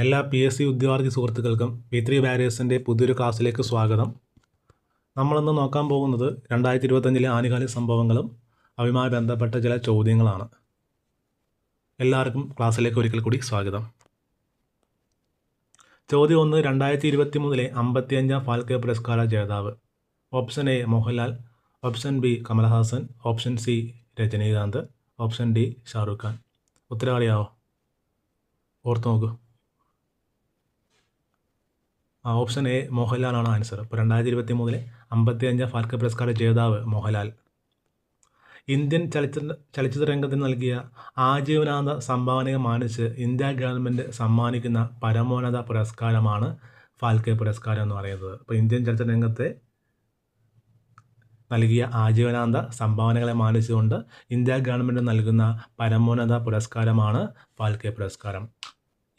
എല്ലാ PSC ഉദ്യോഗാർത്ഥി സുഹൃത്തുക്കൾക്കും P3 ബാരിയേഴ്സിൻ്റെ പുതിയൊരു ക്ലാസ്സിലേക്ക് സ്വാഗതം. നമ്മളിന്ന് നോക്കാൻ പോകുന്നത് 2025 ആനുകാലിക സംഭവങ്ങളും അവയുമായി ബന്ധപ്പെട്ട ചില ചോദ്യങ്ങളാണ്. എല്ലാവർക്കും ക്ലാസ്സിലേക്ക് ഒരിക്കൽ കൂടി സ്വാഗതം. ചോദ്യം 1. 2023 55ാം ഫാൽക്കെ പുരസ്കാര ജേതാവ്. Option A Mohanlal, option B Kamal Haasan, option C Rajinikanth, option D Shahrukh Khan. ഉത്തരം അറിയാവോ? ഓർത്ത് നോക്കൂ. Option A മോഹൻലാലാണ് answer. ഇപ്പോൾ 2023 55ാം ഫാൽക്കെ പുരസ്കാര ജേതാവ് മോഹൻലാൽ. ഇന്ത്യൻ ചലച്ചിത്ര രംഗത്തിന് നൽകിയ ആജീവനാന്ത സംഭാവനയെ മാനിച്ച് ഇന്ത്യ ഗവൺമെൻറ് സമ്മാനിക്കുന്ന പരമോന്നത പുരസ്കാരമാണ് ഫാൽക്കെ പുരസ്കാരം എന്ന് പറയുന്നത്. അപ്പോൾ ഇന്ത്യൻ ചലച്ചിത്ര രംഗത്തെ നൽകിയ ആജീവനാന്ത സംഭാവനകളെ മാനിച്ചുകൊണ്ട് ഇന്ത്യ ഗവൺമെൻറ് നൽകുന്ന പരമോന്നത പുരസ്കാരമാണ് ഫാൽക്കെ പുരസ്കാരം.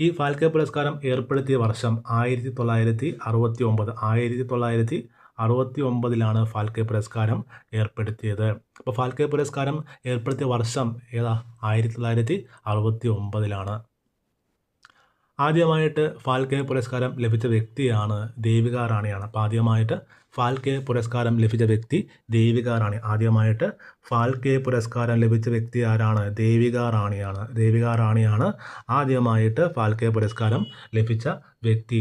ഈ ഫാൽക്കെ പുരസ്കാരം ഏർപ്പെടുത്തിയ വർഷം 1969. 1969 ഫാൽക്കെ പുരസ്കാരം ഏർപ്പെടുത്തിയത്. അപ്പോൾ ഫാൽക്കെ പുരസ്കാരം ഏർപ്പെടുത്തിയ വർഷം ഏതാ? 1969. ആദ്യമായിട്ട് ഫാൽക്കെ പുരസ്കാരം ലഭിച്ച വ്യക്തിയാണ് ദേവിക റാണിയാണ്. അപ്പോൾ ആദ്യമായിട്ട് ഫാൽക്കെ പുരസ്കാരം ലഭിച്ച വ്യക്തി ദേവിക റാണി. ആദ്യമായിട്ട് ഫാൽക്കെ പുരസ്കാരം ലഭിച്ച വ്യക്തി ആരാണ്? ദേവിക റാണിയാണ്. ദേവിക റാണിയാണ് ആദ്യമായിട്ട് ഫാൽക്കെ പുരസ്കാരം ലഭിച്ച വ്യക്തി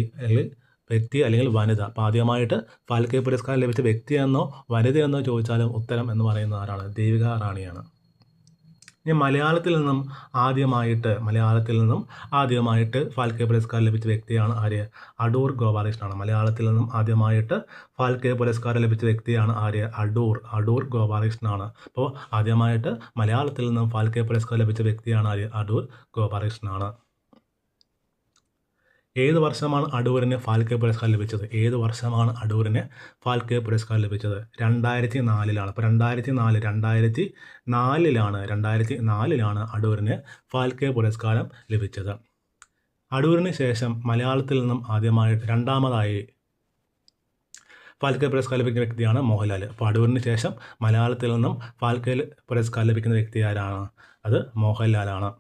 അല്ലെങ്കിൽ വനിത. അപ്പോൾ ആദ്യമായിട്ട് ഫാൽക്കെ പുരസ്കാരം ലഭിച്ച വ്യക്തിയെന്നോ വനിതയെന്നോ ചോദിച്ചാലും ഉത്തരം എന്ന് പറയുന്നത് ആരാണ്? ദേവിക റാണിയാണ്. ഇനി മലയാളത്തിൽ നിന്നും ആദ്യമായിട്ട് ഫാൽക്കെ പുരസ്കാരം ലഭിച്ച വ്യക്തിയാണ് ആര്? അടൂർ ഗോപാലകൃഷ്ണനാണ്. മലയാളത്തിൽ നിന്നും ആദ്യമായിട്ട് ഫാൽക്കെ പുരസ്കാരം ലഭിച്ച വ്യക്തിയാണ് ആര്? അടൂർ ഗോപാലകൃഷ്ണനാണ്. അപ്പോൾ ആദ്യമായിട്ട് മലയാളത്തിൽ നിന്നും ഫാൽക്കെ പുരസ്കാരം ലഭിച്ച വ്യക്തിയാണ് ആര്? അടൂർ ഗോപാലകൃഷ്ണനാണ്. ഏത് വർഷമാണ് അടൂരിന് ഫാൽക്കെ പുരസ്കാരം ലഭിച്ചത്? 2004. അപ്പോൾ 2004 അടൂരിന് ഫാൽക്കെ പുരസ്കാരം ലഭിച്ചത്. അടൂരിന് ശേഷം മലയാളത്തിൽ നിന്നും ആദ്യമായിട്ട് രണ്ടാമതായി ഫാൽക്കെ പുരസ്കാരം ലഭിക്കുന്ന വ്യക്തിയാണ് മോഹൻലാൽ. അപ്പോൾ അടൂരിന് ശേഷം മലയാളത്തിൽ നിന്നും ഫാൽക്കെ പുരസ്കാരം ലഭിക്കുന്ന വ്യക്തി ആരാണ്? അത് മോഹൻലാലാണ്.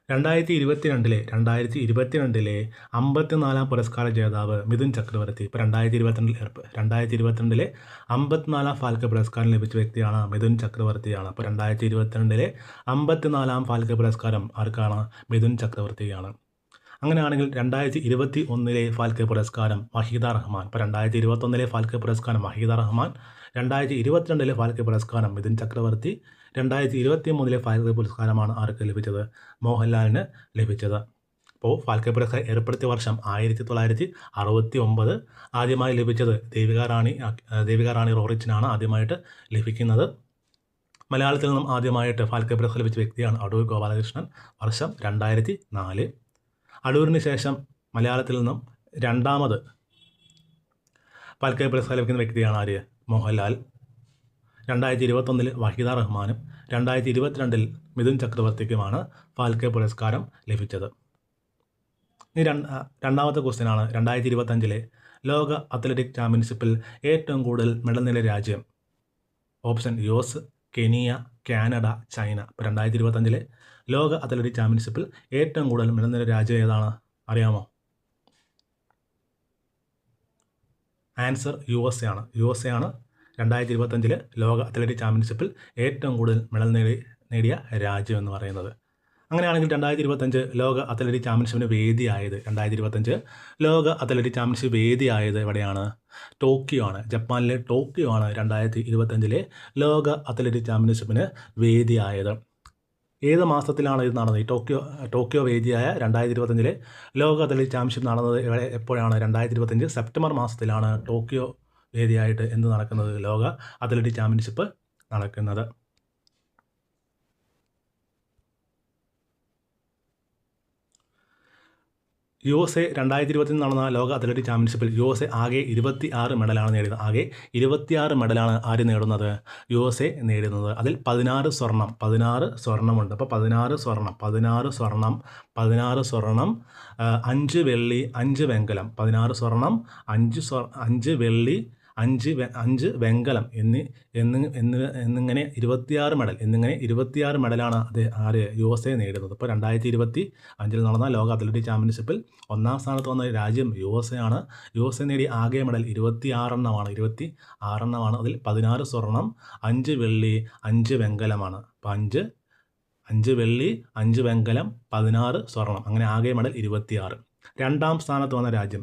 രണ്ടായിരത്തി ഇരുപത്തിരണ്ടിലെ 54ാം പുരസ്കാര ജേതാവ് മിഥുൻ ചക്രവർത്തി. ഇപ്പോൾ 2022 54ാം ഫാൽക്കെ പുരസ്കാരം ലഭിച്ച വ്യക്തിയാണ് മിഥുൻ ചക്രവർത്തിയാണ്. അപ്പോൾ 2022 54ാം ഫാൽക്കെ പുരസ്കാരം ആർക്കാണ്? മിഥുൻ ചക്രവർത്തിയാണ്. അങ്ങനെയാണെങ്കിൽ 2021 ഫാൽക്കെ പുരസ്കാരം വഹീദ റഹ്മാൻ. ഇപ്പോൾ 2021 ഫാൽക്കെ പുരസ്കാരം വഹീദ റഹ്മാൻ, 2022 ഫാൽക്കെ പുരസ്കാരം മിഥുൻ ചക്രവർത്തി, 2023 ഫാൽക്കെ പുരസ്കാരമാണ് ആർക്ക് ലഭിച്ചത്? മോഹൻലാലിന് ലഭിച്ചത്. അപ്പോൾ ഫാൽക്കെ പുരസ്കാരം ഏർപ്പെടുത്തിയ വർഷം 1969. ആദ്യമായി ലഭിച്ചത് ദേവിക റാണി റോറിച്ചിനാണ് ആദ്യമായിട്ട് ലഭിക്കുന്നത്. മലയാളത്തിൽ നിന്നും ആദ്യമായിട്ട് ഫാൽക്കെ പുരസ്കാരം ലഭിച്ച വ്യക്തിയാണ് അടൂർ ഗോപാലകൃഷ്ണൻ. വർഷം 2004. അടൂരിന് ശേഷം മലയാളത്തിൽ നിന്നും രണ്ടാമത് ഫാൽക്കെ പുരസ്കാരം ലഭിക്കുന്ന വ്യക്തിയാണ് ആര്? മോഹൻലാൽ. 2021 വഹീദ റഹ്മാനും 2022 മിഥുൻ ചക്രവർത്തിക്കുമാണ് ഫാൽക്കെ പുരസ്കാരം ലഭിച്ചത്. ഇനി രണ്ടാമത്തെ ക്വസ്റ്റ്യനാണ് 2025 ലോക അത്ലറ്റിക് ചാമ്പ്യൻഷിപ്പിൽ ഏറ്റവും കൂടുതൽ മെഡൽ നേടിയ രാജ്യം. Option US, Kenya, Canada, China. ഇപ്പോൾ 2025 ലോക അത്ലറ്റിക് ചാമ്പ്യൻഷിപ്പിൽ ഏറ്റവും കൂടുതൽ മെഡൽ നേടിയ രാജ്യം ഏതാണ്? അറിയാമോ? ആൻസർ USA ആണ്. USA ആണ് 2025 ലോക അത്ലറ്റിക് ചാമ്പ്യൻഷിപ്പിൽ ഏറ്റവും കൂടുതൽ മെഡൽ നേടിയ രാജ്യം എന്ന് പറയുന്നത്. അങ്ങനെയാണെങ്കിൽ 2025 ലോക അത്ലറ്റിക് ചാമ്പ്യൻഷിപ്പിന് വേദിയായത് 2025 ലോക അത്ലറ്റിക് ചാമ്പ്യൻഷിപ്പ് വേദിയായത് എവിടെയാണ്? ടോക്കിയോ ആണ്. ജപ്പാനിലെ ടോക്കിയോ ആണ് 2025 ലോക അത്ലറ്റിക് ചാമ്പ്യൻഷിപ്പിന് വേദിയായത്. ഏത് മാസത്തിലാണ് ഇത് നടന്നത്? ഈ ടോക്കിയോ വേദിയായ 2025 ലോക അത്ലറ്റിക് ചാമ്പ്യൻഷിപ്പ് നടന്നത് എപ്പോഴാണ്? 2025 സെപ്റ്റംബർ മാസത്തിലാണ് ടോക്കിയോ വേദിയായിട്ട് എന്ത് നടക്കുന്നത്? ലോക അത്ലറ്റിക് ചാമ്പ്യൻഷിപ്പ് നടക്കുന്നത്. USA 2020 നടന്ന ലോക അത്ലറ്റിക് ചാമ്പ്യൻഷിപ്പിൽ USA ആകെ 26 മെഡലാണ് നേടിയത്. ആകെ 26 മെഡലാണ് ആര് നേടുന്നത്? USA നേടുന്നത്. അതിൽ 16 സ്വർണ്ണമുണ്ട്. അപ്പോൾ 16 സ്വർണം, 5 വെള്ളി, 5 വെങ്കലം, 16 സ്വർണം, 5 വെള്ളി, 5 വെങ്കലം എന്നിങ്ങനെ 26 മെഡലാണ് ആര് USA നേടുന്നത്. ഇപ്പോൾ 2025 നടന്ന ലോക അത്ലറ്റിക് ചാമ്പ്യൻഷിപ്പിൽ ഒന്നാം സ്ഥാനത്ത് വന്ന രാജ്യം USA ആണ്. USA നേടിയ ആകെ മെഡൽ 26 എണ്ണമാണ്. അതിൽ 16 സ്വർണം, 5 വെള്ളി, 5 വെങ്കലമാണ്. അപ്പോൾ 5 വെള്ളി, 5 വെങ്കലം, 16 സ്വർണം, അങ്ങനെ ആകെ മെഡൽ 26. രണ്ടാം സ്ഥാനത്ത് വന്ന രാജ്യം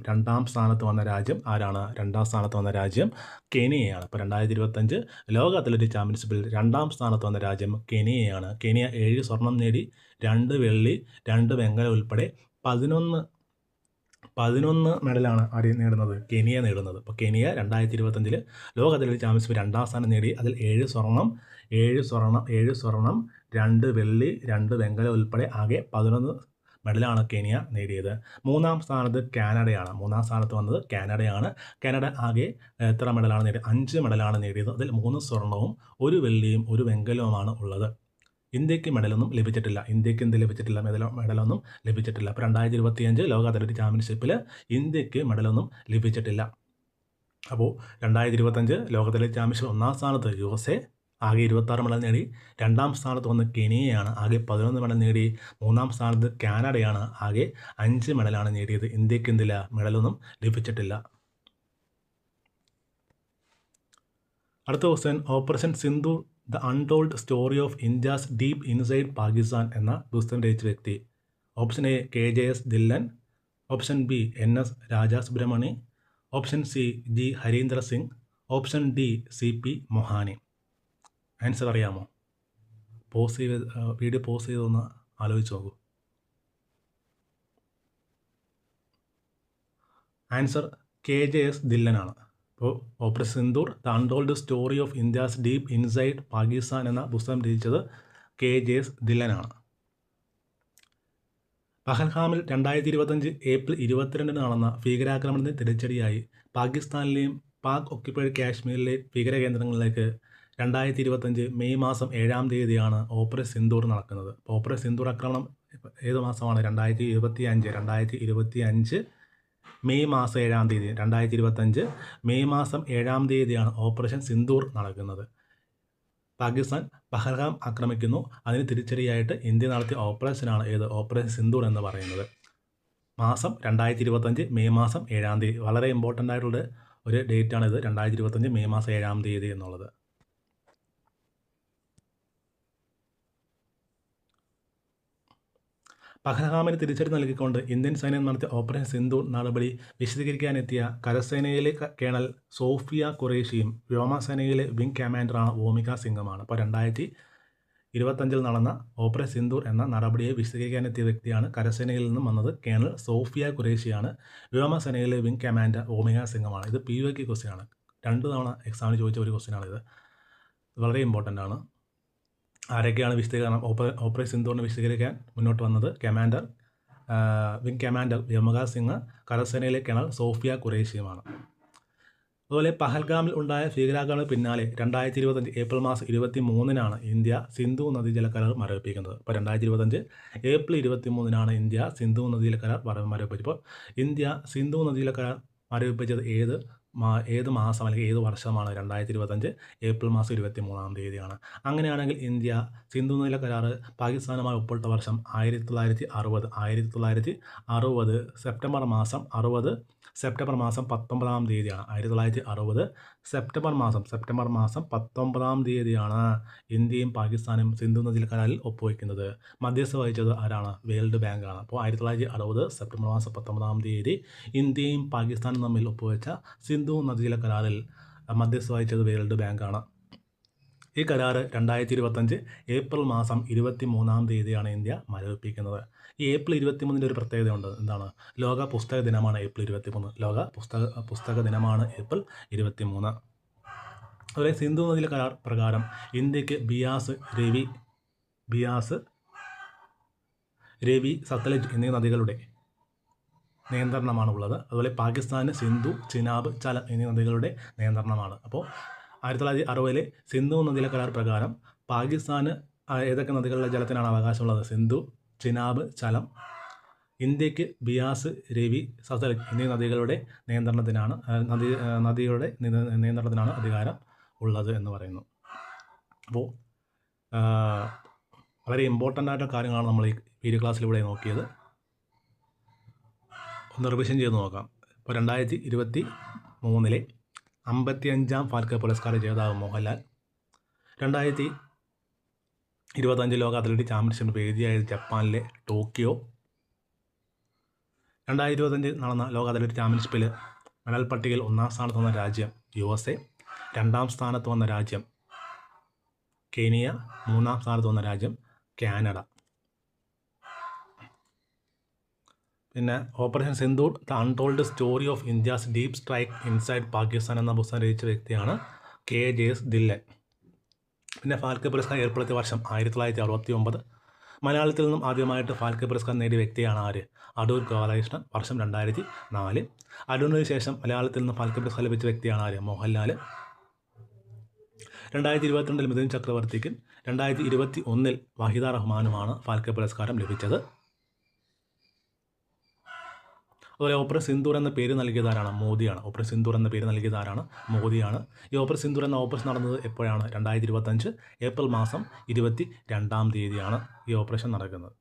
ആരാണ്? രണ്ടാം സ്ഥാനത്ത് വന്ന രാജ്യം കെനിയയാണ്. അപ്പോൾ 2025 ലോക അത്ലറ്റിക് ചാമ്പ്യൻഷിപ്പിൽ രണ്ടാം സ്ഥാനത്ത് വന്ന രാജ്യം കെനിയയാണ്. കെനിയ 7 സ്വർണം നേടി, 2 വെള്ളി, 2 വെങ്കലം ഉൾപ്പെടെ 11 മെഡലാണ് ആര് നേടുന്നത്? കെനിയ നേടുന്നത്. അപ്പോൾ കെനിയ 2025 ലോക അത്ലറ്റിക് ചാമ്പ്യൻഷിപ്പിൽ രണ്ടാം സ്ഥാനം നേടി. അതിൽ 7 സ്വർണം, 2 വെള്ളി, 2 വെങ്കലം ഉൾപ്പെടെ ആകെ 11 മെഡലാണ് കെനിയ നേടിയത്. മൂന്നാം സ്ഥാനത്ത് വന്നത് കാനഡയാണ്. കാനഡ ആകെ എത്ര മെഡലാണ് നേടിയത്? 5 മെഡലാണ് നേടിയത്. അതിൽ 3 സ്വർണവും 1 വെള്ളിയും 1 വെങ്കലവുമാണ് ഉള്ളത്. ഇന്ത്യക്ക് മെഡലൊന്നും ലഭിച്ചിട്ടില്ല. മെഡലൊന്നും ലഭിച്ചിട്ടില്ല. അപ്പോൾ 2025 ലോക അത്ലറ്റിക് ചാമ്പ്യൻഷിപ്പിൽ ഇന്ത്യക്ക് മെഡലൊന്നും ലഭിച്ചിട്ടില്ല. അപ്പോൾ 2025 ലോക അത്ലറ്റിക് ചാമ്പ്യൻഷിപ്പ് ഒന്നാം സ്ഥാനത്ത് USA ആകെ 26 മെഡൽ നേടി. രണ്ടാം സ്ഥാനത്ത് വന്ന് കെനിയയാണ്, ആകെ 11 മെഡൽ നേടി. മൂന്നാം സ്ഥാനത്ത് കാനഡയാണ്, ആകെ 5 മെഡലാണ് നേടിയത്. ഇന്ത്യക്ക് മെഡലൊന്നും ലഭിച്ചിട്ടില്ല. അടുത്ത question, operation Sindoor the untold story of India's deep inside Pakistan എന്ന പുസ്തകം രചിച്ച വ്യക്തി. Option A KJS Dhillon, option B NS Raja Subramani, option C G Harindra Singh, option D CP Mohani. Answer അറിയാമോ? വീഡിയോ പോസ് ചെയ്തൊന്ന് ആലോചിച്ച് നോക്കൂ. Answer KJS ധില്ലനാണ്. അപ്പോൾ operation Sindoor the untold story of India's deep inside Pakistan എന്ന പുസ്തകം രചിച്ചത് KJS ധില്ലനാണ്. പഹൽഗാമിൽ 2025 ഏപ്രിൽ 22 നടന്ന ഭീകരാക്രമണത്തിന് തിരിച്ചടിയായി പാകിസ്ഥാനിലെയും പാക് ഒക്യുപ്പൈഡ് കാശ്മീരിലെയും ഭീകര കേന്ദ്രങ്ങളിലേക്ക് 2025 മെയ് മാസം 7-ാം തീയതിയാണ് ഓപ്പറേഷൻ സിന്ദൂർ നടക്കുന്നത്. അപ്പോൾ ഓപ്പറേഷൻ സിന്ദൂർ ആക്രമണം ഏത് മാസമാണ്? 2025 മെയ് മാസം 7-ാം തീയതി. 2025 മെയ് മാസം 7-ാം തീയതിയാണ് ഓപ്പറേഷൻ സിന്ദൂർ നടക്കുന്നത്. പാകിസ്ഥാൻ പഹൽഗാം ആക്രമിക്കുന്നു. അതിന് തിരിച്ചടിയായിട്ട് ഇന്ത്യ നടത്തിയ ഓപ്പറേഷനാണ് ഓപ്പറേഷൻ സിന്ദൂർ എന്ന് പറയുന്നത്. മാസം 2025 മെയ് മാസം 7-ാം തീയതി. വളരെ ഇമ്പോർട്ടൻ്റ് ആയിട്ടുള്ള ഒരു ഡേറ്റാണിത്, 2025 മെയ് മാസം 7-ാം തീയതി എന്നുള്ളത്. പഹൽഗാമിന് തിരിച്ചടി നൽകിക്കൊണ്ട് ഇന്ത്യൻ സൈന്യം നടത്തിയ ഓപ്പറേഷൻ സിന്ദൂർ നടപടി വിശദീകരിക്കാനെത്തിയ കരസേനയിലെ കേണൽ സോഫിയ ഖുറേഷിയും വ്യോമസേനയിലെ വിംഗ് കമാൻഡറാണ് ഓമിക സിംഗുമാണ്. അപ്പോൾ 2025 നടന്ന ഓപ്പറേഷൻ സിന്ദൂർ എന്ന നടപടിയെ വിശദീകരിക്കാനെത്തിയ വ്യക്തിയാണ് കരസേനയിൽ നിന്നും വന്നത് കേണൽ സോഫിയ ഖുറേഷിയാണ്. വ്യോമസേനയിലെ വിംഗ് കമാൻഡർ ഓമിക സിംഗുമാണ്. ഇത് POK ക്വസ്റ്റ്യൻ ആണ്. 2 തവണ എക്സാമിന് ചോദിച്ച ഒരു ക്വസ്റ്റ്യനാണിത്. വളരെ ഇമ്പോർട്ടൻ്റ് ആണ്. ആരൊക്കെയാണ് വിശദീകരണം ഓപ്പറേഷൻ സിന്ദൂറിന് വിശദീകരിക്കാൻ മുന്നോട്ട് വന്നത്? വിംഗ് കമാൻഡർ വ്യോമിക സിംഗ്, കരസേനയിലെ കേണൽ സോഫിയ ഖുറേഷിയുമാണ്. അതുപോലെ പഹൽഗാമിൽ ഉണ്ടായ ഭീകരാക്രമണത്തിന് പിന്നാലെ 2025 ഏപ്രിൽ മാസം 23-നാണ് ഇന്ത്യ സിന്ധു നദീജല കരാർ മരവിപ്പിക്കുന്നത്. അപ്പോൾ 2025 ഏപ്രിൽ 23-നാണ് ഇന്ത്യ സിന്ധു നദീജല കരാർ മരവിപ്പിച്ചപ്പോൾ ഇന്ത്യ സിന്ധു നദീജല കരാർ മരവിപ്പിച്ചത് ഏത് മാസം അല്ലെങ്കിൽ ഏത് വർഷമാണ്? 2025 ഏപ്രിൽ മാസം 23-ാം തീയതിയാണ്. അങ്ങനെയാണെങ്കിൽ ഇന്ത്യ സിന്ധു നദീജല കരാർ പാകിസ്ഥാനുമായി ഒപ്പിട്ട വർഷം 1960 സെപ്റ്റംബർ മാസം 19-ാം തീയതിയാണ്. 1960 സെപ്റ്റംബർ മാസം 19-ാം തീയതിയാണ് ഇന്ത്യയും പാകിസ്ഥാനും സിന്ധു നദീജല കരാറിൽ ഒപ്പുവയ്ക്കുന്നത്. മധ്യസ്ഥ വഹിച്ചത് ആരാണ്? വേൾഡ് ബാങ്കാണ്. അപ്പോൾ 1960 സെപ്റ്റംബർ മാസം 19-ാം തീയതി ഇന്ത്യയും പാകിസ്ഥാനും തമ്മിൽ ഒപ്പുവെച്ച സിന്ധു നദീജല കരാറിൽ മധ്യസ്ഥ വഹിച്ചത് വേൾഡ് ബാങ്കാണ്. ഈ കരാർ 2025 ഏപ്രിൽ മാസം 23-ാം തീയതിയാണ് ഇന്ത്യ മരവിപ്പിക്കുന്നത്. ഈ ഏപ്രിൽ 23-ൻ്റെ ഒരു പ്രത്യേകതയുണ്ട്. എന്താണ്? ലോക പുസ്തക ദിനമാണ് ഏപ്രിൽ 23. ലോക പുസ്തക ദിനമാണ് ഏപ്രിൽ 23. അതുപോലെ സിന്ധു നദീജല കരാർ പ്രകാരം ഇന്ത്യക്ക് ബിയാസ്, രവി, സത്ലജ് എന്നീ നദികളുടെ നിയന്ത്രണമാണ് ഉള്ളത്. അതുപോലെ പാകിസ്ഥാന് സിന്ധു, ചിനാബ്, ചലം എന്നീ നദികളുടെ നിയന്ത്രണമാണ്. അപ്പോൾ 1960 സിന്ധു നദിയിലെ കരാർ പ്രകാരം പാകിസ്ഥാന് ഏതൊക്കെ നദികളുടെ ജലത്തിനാണ് അവകാശമുള്ളത്? സിന്ധു, ചിനാബ്, ചലം. ഇന്ത്യക്ക് ബിയാസ്, രവി, സത്ലജ് എന്നീ നദികളുടെ നിയന്ത്രണത്തിനാണ് നിയന്ത്രണത്തിനാണ് അധികാരം ഉള്ളത് എന്ന് പറയുന്നു. അപ്പോൾ വളരെ ഇമ്പോർട്ടൻ്റ് ആയിട്ടുള്ള കാര്യങ്ങളാണ് നമ്മൾ ഈ വീഡിയോ ക്ലാസ്സിലൂടെ നോക്കിയത്. ഒന്ന് റിവിഷൻ ചെയ്ത് നോക്കാം. ഇപ്പോൾ 2023 55ാം ഫാൽക്കെ പുരസ്കാര ജേതാവ് മോഹൻലാൽ. 2025 ലോക അത്ലറ്റിക് ചാമ്പ്യൻഷിപ്പിന് വേദിയായത് ജപ്പാനിലെ ടോക്കിയോ. 2025 നടന്ന ലോക അത്ലറ്റിക് ചാമ്പ്യൻഷിപ്പിൽ മെഡൽ പട്ടികയിൽ 1ാം സ്ഥാനത്ത് വന്ന രാജ്യം USA, 2ാം സ്ഥാനത്ത് വന്ന രാജ്യം കെനിയ, 3ാം സ്ഥാനത്ത് വന്ന രാജ്യം കാനഡ. പിന്നെ operation Sindoor the untold story of India's deep strike inside Pakistan എന്ന പുസ്തകം രചിച്ച വ്യക്തിയാണ് KJS ധില്ലൻ. പിന്നെ ഫാൽക്കെ പുരസ്കാരം ഏർപ്പെടുത്തിയ വർഷം 1969. മലയാളത്തിൽ നിന്നും ആദ്യമായിട്ട് ഫാൽക്കെ പുരസ്കാരം നേടിയ വ്യക്തിയാണ് ആര്? അടൂർ ഗോപാലകൃഷ്ണൻ. വർഷം 2004. അടൂരിന് ശേഷം മലയാളത്തിൽ നിന്നും ഫാൽക്കെ പുരസ്കാരം ലഭിച്ച വ്യക്തിയാണ് ആര്? മോഹൻലാൽ. 2022 മിഥുൻ ചക്രവർത്തിക്കും 2021 വഹിദ റഹ്മാനുമാണ് ഫാൽക്കെ പുരസ്കാരം ലഭിച്ചത്. അതുപോലെ ഓപ്പറേഷൻ സിന്ദൂർ എന്ന പേര് നൽകിയതാരാണ്? മോദിയാണ്. ഓപ്പറേഷൻ സിന്ദൂർ എന്ന പേര് നൽകിയതാരാണ്? മോദിയാണ്. ഈ ഓപ്പറേഷൻ സിന്ദൂർ എന്ന ഓപ്പറേഷൻ നടന്നത് എപ്പോഴാണ്? 2025 ഏപ്രിൽ മാസം 22-ാം തീയതിയാണ് ഈ ഓപ്പറേഷൻ നടക്കുന്നത്.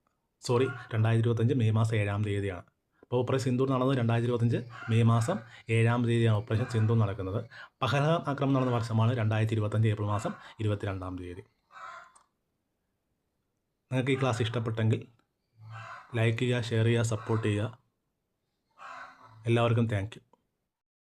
2025 മെയ് മാസം 7-ാം തീയതിയാണ്. അപ്പോൾ ഓപ്പറേഷൻ സിന്ദൂർ നടന്നത് 2025 മെയ് മാസം 7-ാം തീയതിയാണ് ഓപ്പറേഷൻ സിന്ദൂർ നടക്കുന്നത്. പഹൽഗാം ആക്രമണം നടന്ന വർഷമാണ് 2025 ഏപ്രിൽ മാസം 22-ാം തീയതി. നിങ്ങൾക്ക് ഈ ക്ലാസ് ഇഷ്ടപ്പെട്ടെങ്കിൽ ലൈക്ക് ചെയ്യുക, ഷെയർ ചെയ്യുക, സപ്പോർട്ട് ചെയ്യുക. എല്ലാവർക്കും താങ്ക് യു.